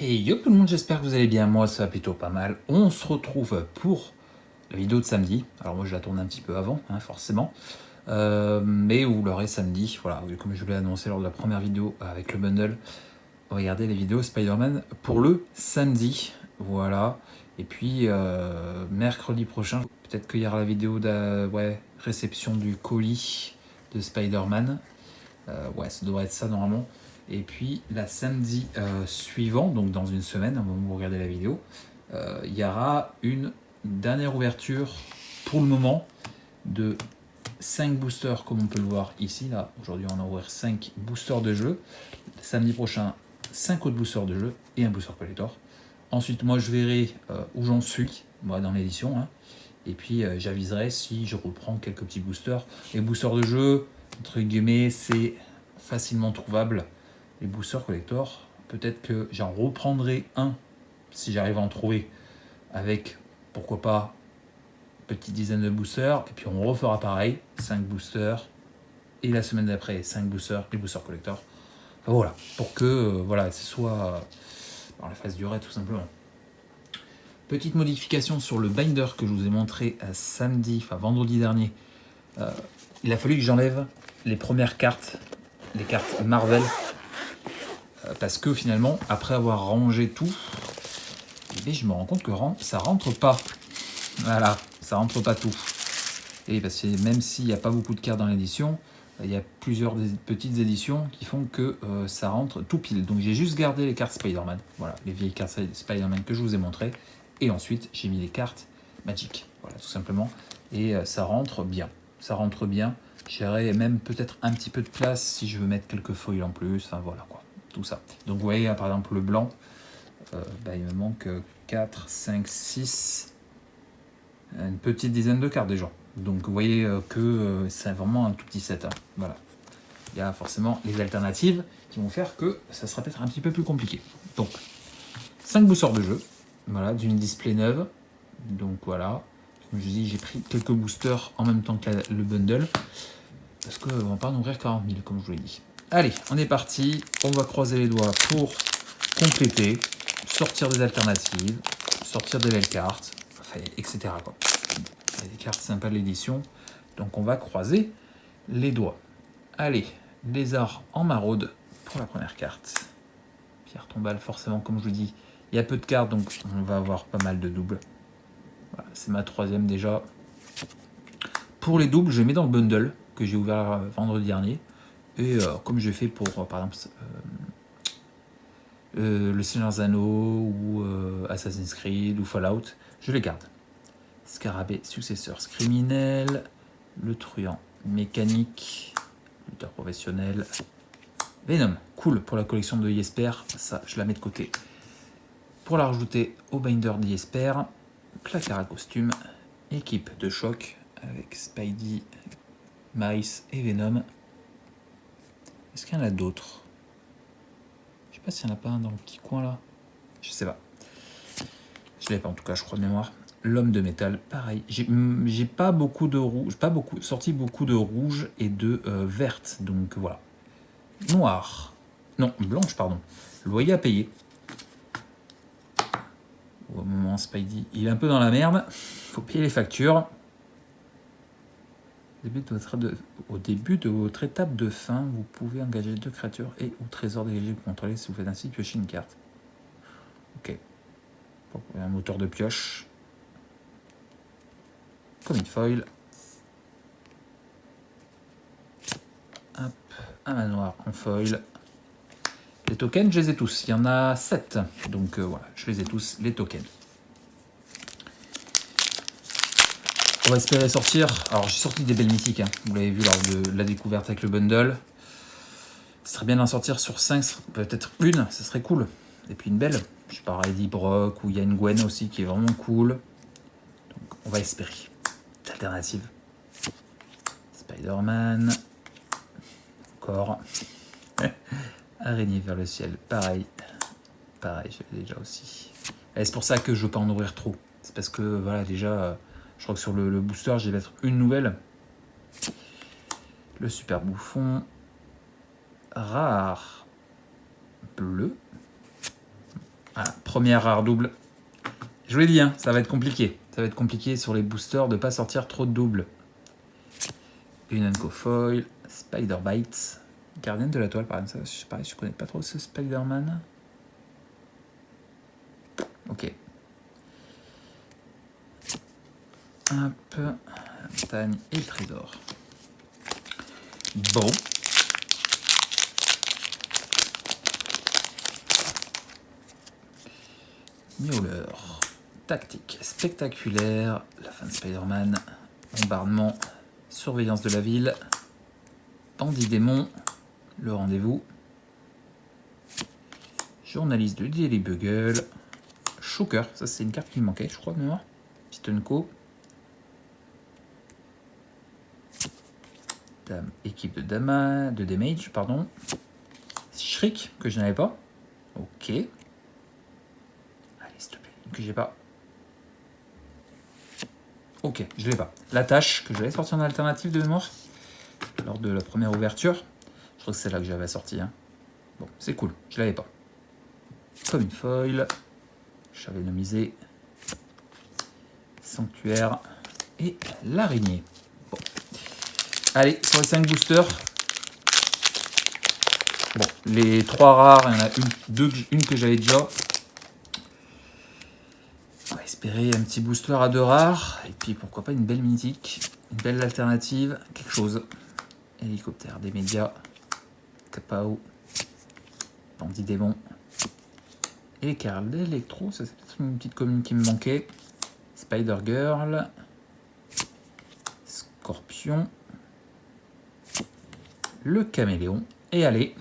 Hey yo tout le monde, j'espère que vous allez bien, moi ça va plutôt pas mal. On se retrouve pour la vidéo de samedi. Alors moi je la tourne un petit peu avant, hein, forcément. Mais vous l'aurez samedi, voilà, comme je vous l'ai annoncé lors de la première vidéo avec le bundle. Regardez les vidéos Spider-Man pour le samedi, voilà. Et puis mercredi prochain, peut-être qu'il y aura la vidéo de réception du colis de Spider-Man. Ouais, ça devrait être ça normalement. Et puis la samedi suivant, donc dans une semaine, au moment où vous regardez la vidéo, il y aura une dernière ouverture pour le moment de 5 boosters comme on peut le voir ici. Là, aujourd'hui on a ouvert 5 boosters de jeu. Samedi prochain, 5 autres boosters de jeu et un booster collector. Ensuite, moi je verrai où j'en suis moi, dans l'édition. Hein. Et puis j'aviserai si je reprends quelques petits boosters. Les boosters de jeu, entre guillemets, c'est facilement trouvable. Les boosters collector, peut-être que j'en reprendrai un si j'arrive à en trouver avec, pourquoi pas, une petite dizaine de boosters. Et puis on refera pareil, 5 boosters. Et la semaine d'après, 5 boosters, les boosters collector. Enfin, voilà, pour que voilà, ce soit dans la phase du raid tout simplement. Petite modification sur le binder que je vous ai montré samedi, enfin vendredi dernier. Il a fallu que j'enlève les premières cartes, les cartes Marvel, parce que finalement, après avoir rangé tout, eh bien, je me rends compte que ça rentre pas. Voilà, ça rentre pas tout. Et parce que même s'il n'y a pas beaucoup de cartes dans l'édition, il y a plusieurs petites éditions qui font que ça rentre tout pile. Donc j'ai juste gardé les cartes Spider-Man, voilà, les vieilles cartes Spider-Man que je vous ai montrées. Et ensuite, j'ai mis les cartes Magic, voilà, tout simplement. Et ça rentre bien. Ça rentre bien. J'aurais même peut-être un petit peu de place si je veux mettre quelques foils en plus. Enfin voilà quoi, tout ça. Donc vous voyez, par exemple, le blanc, il me manque 4, 5, 6, une petite dizaine de cartes déjà. Donc vous voyez que c'est vraiment un tout petit set. Hein. Voilà. Il y a forcément les alternatives qui vont faire que ça sera peut-être un petit peu plus compliqué. Donc, 5 boosters de jeu, voilà, d'une display neuve. Donc voilà, comme je dis, j'ai pris quelques boosters en même temps que le bundle, parce qu'on va pas en ouvrir 40 000, comme je vous l'ai dit. Allez, on est parti, on va croiser les doigts pour compléter, sortir des alternatives, sortir des belles cartes, enfin, etc. Quoi. Il y a des cartes sympas de l'édition, donc on va croiser les doigts. Allez, lézard en maraude pour la première carte. Pierre tombale, forcément, comme je vous dis, il y a peu de cartes, donc on va avoir pas mal de doubles. Voilà, c'est ma troisième déjà. Pour les doubles, je mets dans le bundle que j'ai ouvert vendredi dernier. Et comme j'ai fait pour, par exemple, le Seigneur des Anneaux ou Assassin's Creed ou Fallout, je les garde. Scarabée, successeur criminel, le truand mécanique, lutteur professionnel, Venom, cool pour la collection de Jesper, ça je la mets de côté. Pour la rajouter au binder de Jesper, placard à costume, équipe de choc avec Spidey, Miles et Venom. Est-ce qu'il y en a d'autres? Je sais pas s'il y en a pas un dans le petit coin là. Je sais pas. Je l'ai pas en tout cas, je crois de mémoire. L'homme de métal, pareil. J'ai pas beaucoup de rouge, sorti beaucoup de rouge et de verte, donc voilà. Noir. Non, blanche, pardon. Loyer à payer. Au moment Spidey, il est un peu dans la merde. Faut payer les factures. Au début de votre étape de fin, vous pouvez engager 2 créatures et ou trésors dégagés pour contrôler. Si vous faites ainsi, piocher une carte. Ok. Un moteur de pioche. Comic foil. Hop. Un manoir en foil. Les tokens, je les ai tous. Il y en a 7. Donc voilà, je les ai tous, les tokens. On va espérer sortir. Alors j'ai sorti des belles mythiques, hein. Vous l'avez vu lors de la découverte avec le bundle. Ce serait bien d'en sortir sur 5, peut-être une, ça serait cool. Et puis une belle. Je sais pas, Eddie Brock, ou il y a une Gwen aussi qui est vraiment cool. Donc on va espérer. Alternative. Spider-Man. Encore. Araignée vers le ciel, pareil. Pareil, je l'ai déjà aussi. Et c'est pour ça que je veux pas en ouvrir trop. C'est parce que voilà, déjà, je crois que sur le booster, j'ai mettre une nouvelle. Le super bouffon. Rare. Bleu. Voilà, première rare double. Je vous l'ai dit, hein, ça va être compliqué. Ça va être compliqué sur les boosters de ne pas sortir trop de doubles. Une Unco Foil, Spider Bites, Gardien de la Toile, par exemple, ça, je connais pas trop ce Spider-Man. Ok. Hop, montagne et trésor. Bon. Mauler. Tactique spectaculaire. La fin de Spider-Man. Bombardement. Surveillance de la ville. Bandit démon. Le rendez-vous. Journaliste de Daily Bugle. Shocker. Ça, c'est une carte qui me manquait, je crois, de mémoire. Pitonko. Équipe de damage, pardon. Shriek, que je n'avais pas. Ok. Allez, s'il te plaît, que j'ai pas. Ok, je l'ai pas. La tâche, que je l'avais sorti en alternative de mémoire, lors de la première ouverture. Je crois que c'est là que j'avais sorti. Hein. Bon, c'est cool, je l'avais pas. Comme une foil. J'avais nomisé. Sanctuaire. Et l'araignée. Bon. Allez, sur les 5 boosters. Bon, les 3 rares, il y en a une que j'avais déjà. On va espérer un petit booster à 2 rares. Et puis pourquoi pas une belle mythique. Une belle alternative. Quelque chose. Hélicoptère des médias. Capao. Bandit démon. Et les cartes d'électro. Ça c'est peut-être une petite commune qui me manquait. Spider Girl. Scorpion. Le caméléon. Et allez.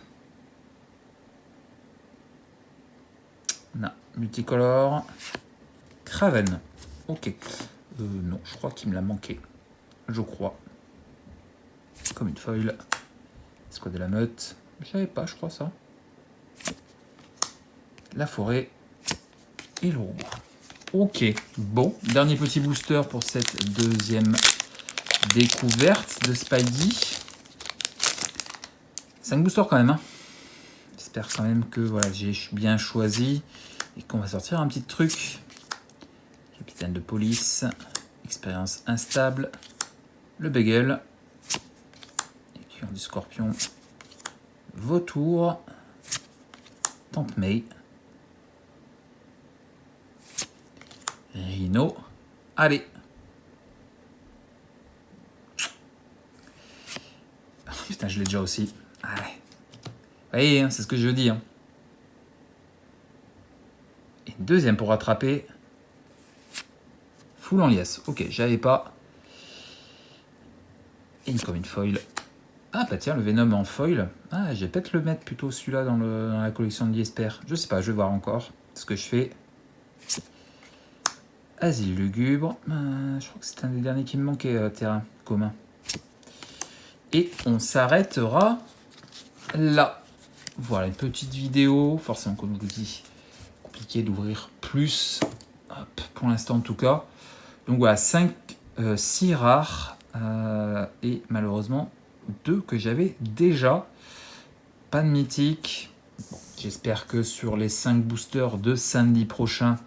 Non, multicolore. Craven. Ok. Non, je crois qu'il me l'a manqué. Je crois. Comme une foil. Squad de la meute. Je savais pas, je crois ça. La forêt. Et l'ombre. Ok. Bon, dernier petit booster pour cette deuxième découverte de Spidey. 5 boosters quand même. Hein. J'espère quand même que voilà, j'ai bien choisi et qu'on va sortir un petit truc. Capitaine de police, expérience instable, le Beagle, écuyer du Scorpion, Vautour, Tante May, Rhino. Allez. Oh, putain, je l'ai déjà aussi. Allez. Vous voyez, hein, c'est ce que je dis. Hein. Et une deuxième pour rattraper. Full en liesse. Ok, j'avais pas. Et comme une foil. Ah bah tiens, le Venom en foil. Ah, je vais peut-être le mettre plutôt celui-là dans la collection de Jesper. Je sais pas, je vais voir encore ce que je fais. Asile lugubre. Je crois que c'est un des derniers qui me manquait, terrain commun. Et on s'arrêtera là. Voilà, une petite vidéo. Forcément, comme je vous dis, compliqué d'ouvrir plus. Hop, pour l'instant en tout cas. Donc voilà, 6 rares. Et malheureusement, 2 que j'avais déjà. Pas de mythique. Bon, j'espère que sur les 5 boosters de samedi prochain,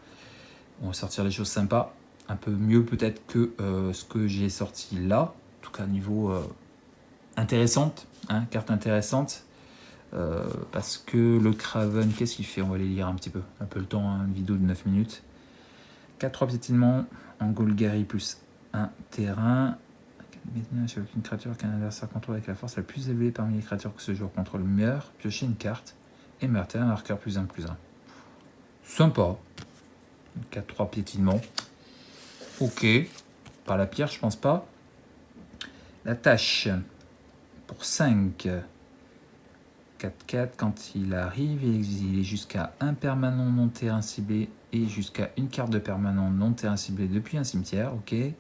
on va sortir des choses sympas. Un peu mieux peut-être que ce que j'ai sorti là. En tout cas, niveau intéressante. Hein, carte intéressante. Parce que le Craven, qu'est-ce qu'il fait? On va les lire un petit peu. Un peu le temps, hein, une vidéo de 9 minutes. 4-3 piétinements. En Golgari plus 1 terrain. Chez aucune créature qu'un adversaire contrôle avec la force la plus élevée parmi les créatures que ce joueur contrôle meurt. Piocher une carte. Et meurtre un marqueur +1/+1. Sympa. 4-3 piétinements. Ok. Pas la pire, je pense pas. La tâche. Pour 5. 4-4. Quand il arrive, il exile jusqu'à un permanent non terrain ciblé et jusqu'à une carte de permanent non terrain ciblé depuis un cimetière. Ok. Et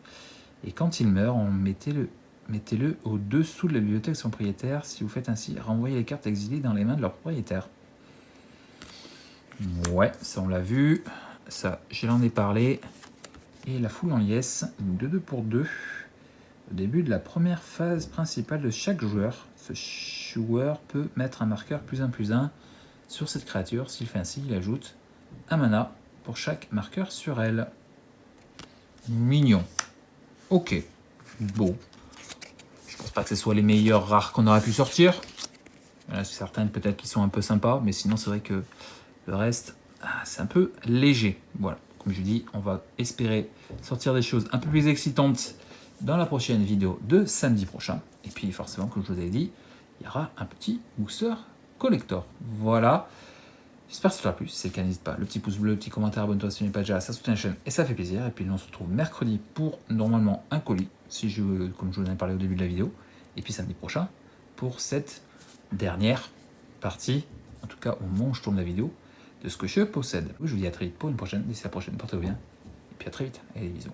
quand il meurt, mettez-le au-dessous de la bibliothèque de son propriétaire. Si vous faites ainsi, renvoyez les cartes exilées dans les mains de leur propriétaire. Ouais, ça on l'a vu. Ça, j'en ai parlé. Et la foule en liesse, 2-2 pour 2. Au début de la première phase principale de chaque joueur, ce joueur peut mettre un marqueur +1/+1 sur cette créature. S'il fait ainsi, il ajoute 1 mana pour chaque marqueur sur elle. Mignon. Ok. Bon. Je pense pas que ce soit les meilleurs rares qu'on aurait pu sortir. Il y en a certaines peut-être qui sont un peu sympas, mais sinon c'est vrai que le reste, c'est un peu léger. Voilà. Comme je dis, on va espérer sortir des choses un peu plus excitantes dans la prochaine vidéo de samedi prochain. Et puis forcément, comme je vous avais dit, il y aura un petit booster collector. Voilà. J'espère que ça t'aura plu. Si c'est le cas, n'hésite pas. Le petit pouce bleu, le petit commentaire, abonne-toi si tu n'es pas déjà, ça soutient la chaîne et ça fait plaisir. Et puis nous on se retrouve mercredi pour normalement un colis, comme je vous en ai parlé au début de la vidéo. Et puis samedi prochain pour cette dernière partie, en tout cas au moment où je tourne la vidéo, de ce que je possède. Je vous dis à très vite pour une prochaine. D'ici la prochaine, portez-vous bien. Et puis à très vite. Allez, bisous.